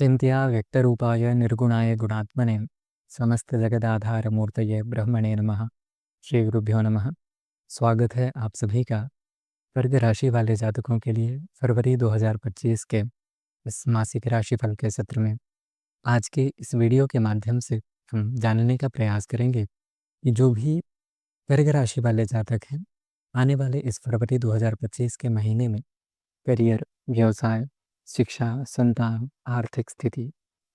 चिन्त्या व्यक्तरूपाय निर्गुणाय गुणात्मने समस्तजगदाधारमूर्तये ब्रह्मणे नमः। श्री गुरुभ्यो नमः। स्वागत है आप सभी का वर्ग राशि वाले जातकों के लिए फरवरी 2025 के इस मासिक राशिफल के सत्र में। आज के इस वीडियो के माध्यम से हम जानने का प्रयास करेंगे कि जो भी वर्ग राशि वाले जातक हैं, आने वाले इस फरवरी 2025 के महीने में करियर, व्यवसाय, शिक्षा, संतान, आर्थिक स्थिति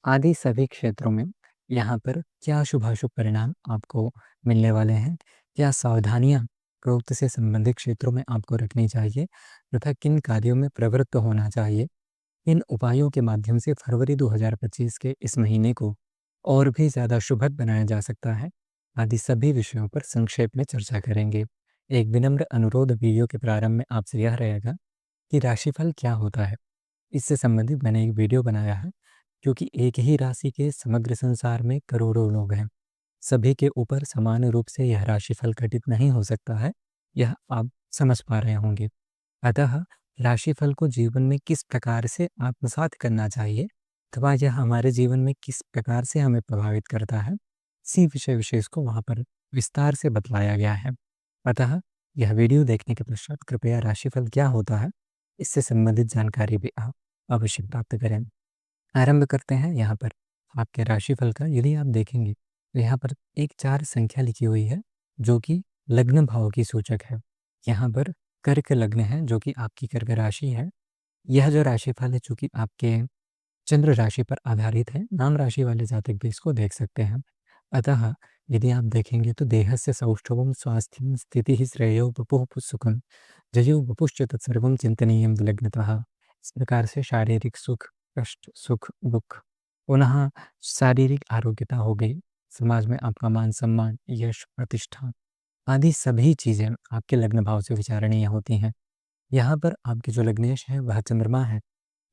आदि सभी क्षेत्रों में यहाँ पर क्या शुभाशुभ परिणाम आपको मिलने वाले हैं, क्या सावधानियाँ प्रोक्त से संबंधित क्षेत्रों में आपको रखनी चाहिए तथा किन कार्यों में प्रवृत्त होना चाहिए, इन उपायों के माध्यम से फरवरी 2025 के इस महीने को और भी ज़्यादा शुभद बनाया जा सकता है, आदि सभी विषयों पर संक्षेप में चर्चा करेंगे। एक विनम्र अनुरोध वीडियो के प्रारंभ में आपसे यह रहेगा कि राशिफल क्या होता है। इससे संबंधित मैंने एक वीडियो बनाया है, क्योंकि एक ही राशि के समग्र संसार में करोड़ों लोग हैं। सभी के ऊपर समान रूप से यह राशिफल घटित नहीं हो सकता है, यह आप समझ पा रहे होंगे। अतः राशिफल को जीवन में किस प्रकार से आत्मसात करना चाहिए अथवा यह हमारे जीवन में किस प्रकार से हमें प्रभावित करता है, इसी विषय विशेष को वहाँ पर विस्तार से बतलाया गया है। अतः यह वीडियो देखने के पश्चात कृपया राशिफल क्या होता है, इससे संबंधित जानकारी भी आप अवश्य प्राप्त करें। आरंभ करते हैं यहाँ पर आपके राशिफल का। यदि आप देखेंगे तो यहाँ पर एक 4 संख्या लिखी हुई है, जो कि लग्न भाव की सूचक है। यहाँ पर कर्क लग्न है, जो कि आपकी कर्क राशि है। यह जो राशिफल है, चूंकि आपके चंद्र राशि पर आधारित है, नाम राशि वाले जातक भी इसको देख सकते हैं। अतः यदि आप देखेंगे तो देहस्य सौष्ठवं स्वास्थ्यं स्थितिः श्रेयो वपुः सुखं जयो वपुश्च तत्सर्वं चिंतनीयं लग्नतः। इस प्रकार से शारीरिक सुख, कष्ट, सुख, दुख, पुनः शारीरिक आरोग्यता हो गई, समाज में आपका मान सम्मान, यश, प्रतिष्ठा आदि सभी चीज़ें आपके लग्न भाव से विचारणीय होती हैं। यहाँ पर आपके जो लग्नेश है वह चंद्रमा है।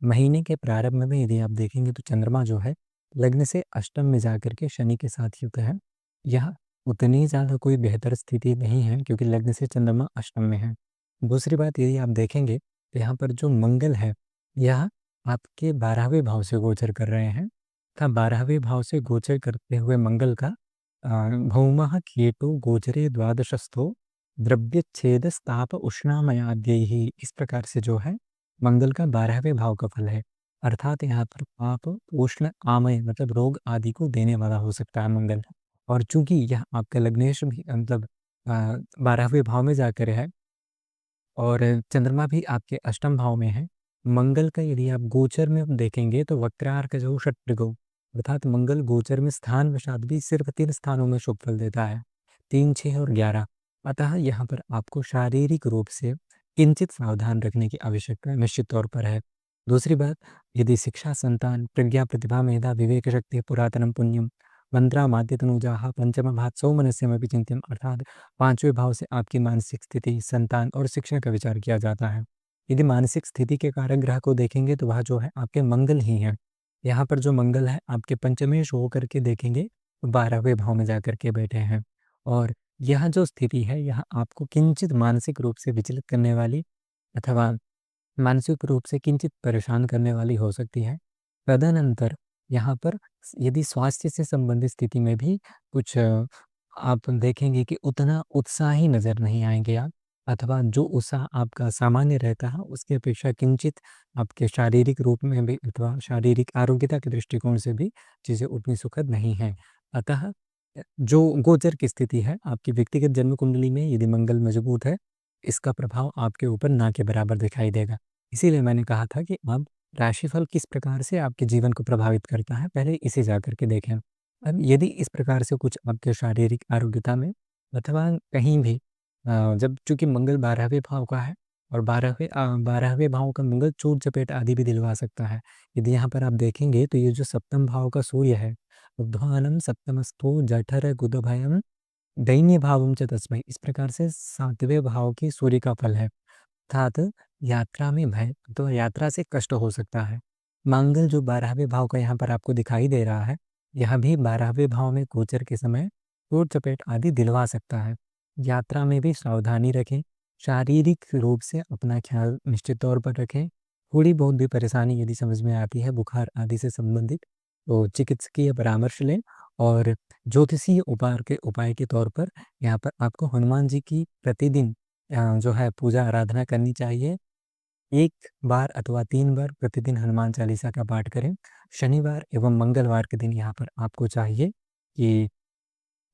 महीने के प्रारंभ में यदि आप देखेंगे तो चंद्रमा जो है लग्न से अष्टम में जाकर के शनि के साथ युक्त है। यह उतनी ज़्यादा कोई बेहतर स्थिति नहीं है, क्योंकि लग्न से चंद्रमा अष्टम में है। दूसरी बात यदि आप देखेंगे तो यहाँ पर जो मंगल है, यह आपके 12वें भाव से गोचर कर रहे हैं तथा 12वें भाव से गोचर करते हुए मंगल का भौमः केतु गोचरे द्वादशस्थो द्रव्यच्छेदस्ताप उष्णामयाद्यैः, इस प्रकार से जो है मंगल का 12वें भाव का फल है। अर्थात यहाँ पर पाप, उष्ण, आमय मतलब रोग आदि को देने वाला हो सकता है मंगल। और चूंकि यह आपका लग्नेश भी मतलब 12वें भाव में जाकर है और चंद्रमा भी आपके अष्टम भाव में है, मंगल का यदि आप गोचर में देखेंगे तो वक्रार्क जो षट्रिगो, अर्थात मंगल गोचर में स्थान वशात भी सिर्फ 3 स्थानों में शुभ फल देता है, 3, 6 और 11। अतः यहाँ पर आपको शारीरिक रूप से किंचित सावधान रखने की आवश्यकता निश्चित तौर पर है। दूसरी बात, यदि शिक्षा, संतान, प्रज्ञा, प्रतिभा, मेधा, विवेक शक्ति, पुरातनम पुण्यम, मंत्रा माद्य तनुजाहा पंचम भात सौमनस्यमपि चिंत्यम, अर्थात 5वें भाव से आपकी मानसिक स्थिति, संतान और शिक्षा का विचार किया जाता है। यदि मानसिक स्थिति के कारक ग्रह को देखेंगे तो वह जो है आपके मंगल ही हैं। यहाँ पर जो मंगल है आपके पंचमेश होकर के देखेंगे तो 12वें भाव में जाकर के बैठे हैं, और यह जो स्थिति है यह आपको किंचित मानसिक रूप से विचलित करने वाली अथवा मानसिक रूप से किंचित परेशान करने वाली हो सकती है। तदनंतर यहाँ पर यदि स्वास्थ्य से संबंधित स्थिति में भी कुछ आप देखेंगे कि उतना उत्साही नज़र नहीं आएँगे आप, अथवा जो उत्साह आपका सामान्य रहता है उसकी अपेक्षा किंचित आपके शारीरिक रूप में भी अथवा शारीरिक आरोग्यता के दृष्टिकोण से भी चीज़ें उतनी सुखद नहीं हैं। अतः जो गोचर की स्थिति है आपकी व्यक्तिगत जन्म कुंडली में, यदि मंगल मजबूत है, इसका प्रभाव आपके ऊपर ना के बराबर दिखाई देगा। इसीलिए मैंने कहा था कि आप राशिफल किस प्रकार से आपके जीवन को प्रभावित करता है, पहले इसे जाकर के देखें। अब यदि इस प्रकार से कुछ आपके शारीरिक आरोग्यता में अथवा कहीं भी जब चूँकि मंगल 12वें भाव का है और 12वें भाव का मंगल चोट-चपेट आदि भी दिलवा सकता है। यदि यहाँ पर आप देखेंगे तो ये जो सप्तम भाव का सूर्य है, उद्वानं सप्तमस्थो जठर गुदभयं दैन्य भावम च तस्मै, इस प्रकार से 7वें भाव की सूर्य का फल है। अर्थात यात्रा में भय तो यात्रा से कष्ट हो सकता है। मंगल जो 12वें भाव का यहाँ पर आपको दिखाई दे रहा है, यह भी 12वें भाव में गोचर के समय चोट-चपेट आदि दिलवा सकता है। यात्रा में भी सावधानी रखें, शारीरिक रूप से अपना ख्याल निश्चित तौर पर रखें थोड़ी बहुत भी परेशानी यदि समझ में आती है बुखार आदि से संबंधित, तो चिकित्सकीय परामर्श लें और ज्योतिषीय उपाय के तौर पर यहाँ पर आपको हनुमान जी की प्रतिदिन जो है पूजा आराधना करनी चाहिए। 1 बार अथवा 3 बार प्रतिदिन हनुमान चालीसा का पाठ करें। शनिवार एवं मंगलवार के दिन यहाँ पर आपको चाहिए कि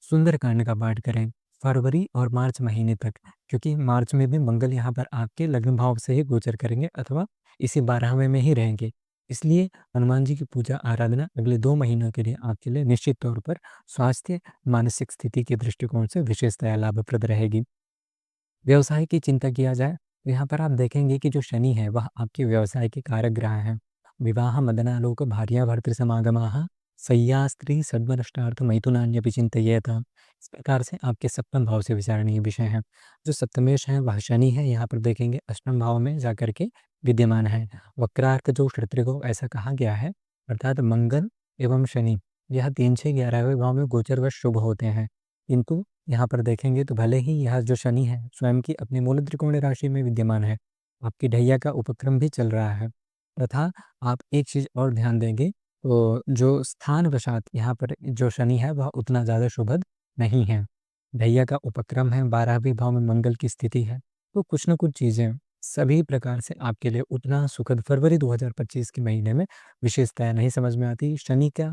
सुंदरकांड का पाठ करें फरवरी और मार्च महीने तक, क्योंकि मार्च में भी मंगल यहाँ पर आपके लग्न भाव से ही गोचर करेंगे अथवा इसी 12वें में ही रहेंगे। इसलिए हनुमान जी की पूजा आराधना अगले 2 महीनों के लिए आपके लिए निश्चित तौर पर स्वास्थ्य, मानसिक स्थिति के दृष्टिकोण से विशेषतया लाभप्रद रहेगी। व्यवसाय की चिंता किया जाए तो यहाँ पर आप देखेंगे कि जो शनि है वह आपके व्यवसाय के कारक ग्रह हैं। विवाह मदनालोक भार्या भर्तृसमागमाः शय्यास्त्री सद्मनष्टार्थ मैथुनान्यपि चिंतयेत। इस प्रकार से आपके सप्तम भाव से विचारणीय विषय है। जो सप्तमेश है वह शनि है, यहाँ पर देखेंगे अष्टम भाव में जाकर के विद्यमान है। वक्रार्क जो क्षत्रिय को ऐसा कहा गया है, अर्थात मंगल एवं शनि यह 3, 6, 11वें भाव में गोचरवश शुभ होते हैं, किंतु यहाँ पर देखेंगे तो भले ही यह जो शनि है स्वयं की अपनी मूल त्रिकोण राशि में विद्यमान है, आपकी ढैया का उपक्रम भी चल रहा है, तथा आप एक चीज़ और ध्यान देंगे तो जो स्थान वशात यहाँ पर जो शनि है वह उतना ज़्यादा शुभद नहीं है। ढैया का उपक्रम है, 12वें भाव में मंगल की स्थिति है, तो कुछ न कुछ चीज़ें सभी प्रकार से आपके लिए उतना सुखद फरवरी 2025 के महीने में विशेषताएँ नहीं समझ में आती। शनि का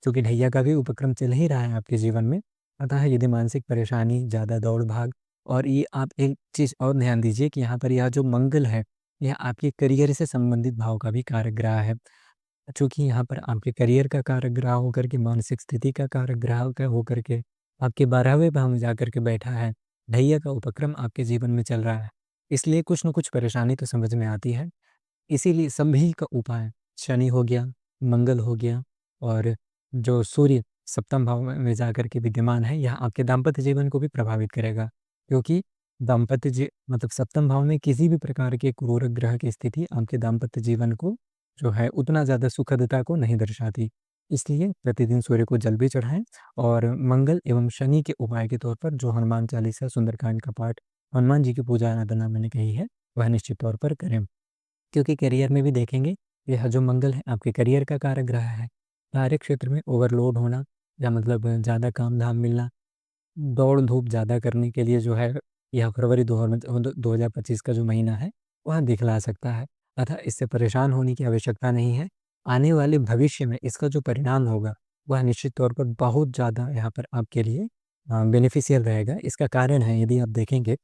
चूँकि ढैया का भी उपक्रम चल ही रहा है आपके जीवन में, अतः यदि मानसिक परेशानी, ज़्यादा दौड़-भाग और ये आप एक चीज़ और ध्यान दीजिए कि यहाँ पर यह जो मंगल है, यह आपके करियर से संबंधित भाव का भी कारक ग्रह है। चूँकि यहाँ पर आपके करियर का कारक ग्रह होकर के, मानसिक स्थिति का कारक ग्रह का होकर के, आपके 12वें भाव में जाकर के बैठा है, ढैया का उपक्रम आपके जीवन में चल रहा है। इसलिए कुछ न कुछ परेशानी तो समझ में आती है। इसीलिए सभी का उपाय शनि हो गया, मंगल हो गया और जो सूर्य सप्तम भाव में जाकर के विद्यमान है, यह आपके दाम्पत्य जीवन को भी प्रभावित करेगा। क्योंकि दाम्पत्य जी मतलब सप्तम भाव में किसी भी प्रकार के क्रूर ग्रह की स्थिति आपके दाम्पत्य जीवन को जो है उतना ज़्यादा सुखदता को नहीं दर्शाती। इसलिए प्रतिदिन सूर्य को जल भी चढ़ाएँ और मंगल एवं शनि के उपाय के तौर पर जो हनुमान चालीसा, सुंदरकांड का पाठ, हनुमान जी की पूजा आराधना मैंने कही है, वह निश्चित तौर पर करें। क्योंकि करियर में भी देखेंगे, यह जो मंगल है आपके करियर का कारक ग्रह है। कार्य क्षेत्र में ओवरलोड होना या मतलब ज़्यादा काम-धाम मिलना, दौड़-धूप ज़्यादा करने के लिए जो है यह फरवरी 2025 का जो महीना है, वह दिखला सकता है। अतः इससे परेशान होने की आवश्यकता नहीं है। आने वाले भविष्य में इसका जो परिणाम होगा, वह निश्चित तौर पर बहुत ज़्यादा यहाँ पर आपके लिए बेनिफिशियल रहेगा। इसका कारण है यदि आप देखेंगे,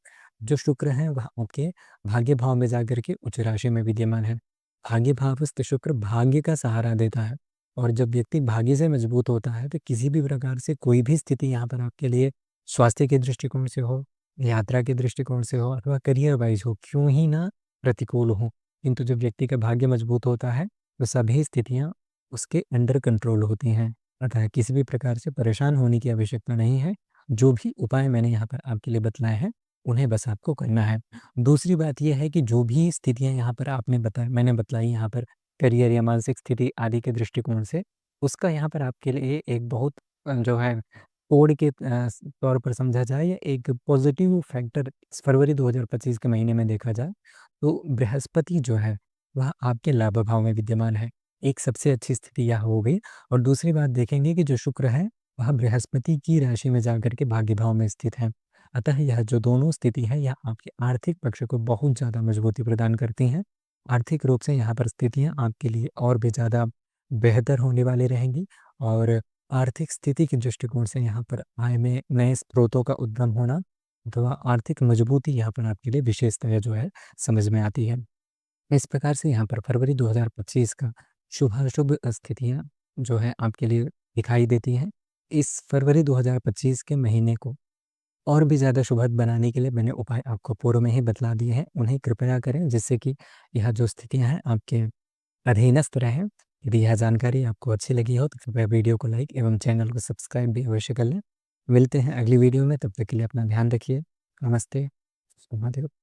जो शुक्र है वह आपके भाग्य भाव में जाकर के उच्च राशि में विद्यमान है। भाग्य भावस्थ शुक्र भाग्य का सहारा देता है और जब व्यक्ति भाग्य से मजबूत होता है तो किसी भी प्रकार से कोई भी स्थिति यहाँ पर आपके लिए स्वास्थ्य के दृष्टिकोण से हो, यात्रा के दृष्टिकोण से हो अथवा करियर वाइज हो, क्यों ही ना प्रतिकूल हो। किंतु जब व्यक्ति का भाग्य मजबूत होता है तो सभी स्थितियाँ उसके अंडर कंट्रोल होती हैं। अतः किसी भी प्रकार से परेशान होने की आवश्यकता नहीं है। जो भी उपाय मैंने यहाँ पर आपके लिए बतलाए हैं, उन्हें बस आपको करना है। दूसरी बात ये है कि जो भी स्थितियाँ यहाँ पर मैंने बतलाई यहाँ पर करियर या मानसिक स्थिति आदि के दृष्टिकोण से, उसका यहाँ पर आपके लिए एक बहुत जो है कोड के तौर पर समझा जाए या एक पॉजिटिव फैक्टर इस फरवरी 2025 के महीने में देखा जाए, तो बृहस्पति जो है वह आपके लाभ भाव में विद्यमान है। एक सबसे अच्छी स्थिति यह हो गई और दूसरी बात देखेंगे कि जो शुक्र है, वह बृहस्पति की राशि में जाकर के भाग्य भाव में स्थित है। अतः यह जो दोनों स्थिति है यह आपके आर्थिक पक्ष को बहुत ज़्यादा मजबूती प्रदान करती हैं। आर्थिक रूप से यहाँ पर स्थितियाँ आपके लिए और भी ज़्यादा बेहतर होने वाली रहेंगी और आर्थिक स्थिति के दृष्टिकोण से यहाँ पर आय में नए स्रोतों का उद्गम होना अथवा आर्थिक मजबूती यहाँ पर आपके लिए विशेषतः जो है समझ में आती है। इस प्रकार से यहाँ पर फरवरी 2025 का शुभाशुभ स्थितियाँ जो है आपके लिए दिखाई देती हैं। इस फरवरी 2025 के महीने को और भी ज़्यादा शुभद बनाने के लिए मैंने उपाय आपको पूर्व में ही बतला दिए हैं, उन्हें कृपया करें जिससे कि यह जो स्थितियाँ हैं आपके अधीनस्थ रहें। यदि यह जानकारी आपको अच्छी लगी हो तो कृपया वीडियो को लाइक एवं चैनल को सब्सक्राइब भी अवश्य कर लें। मिलते हैं अगली वीडियो में, तब तक के लिए अपना ध्यान रखिए। नमस्ते। शुभ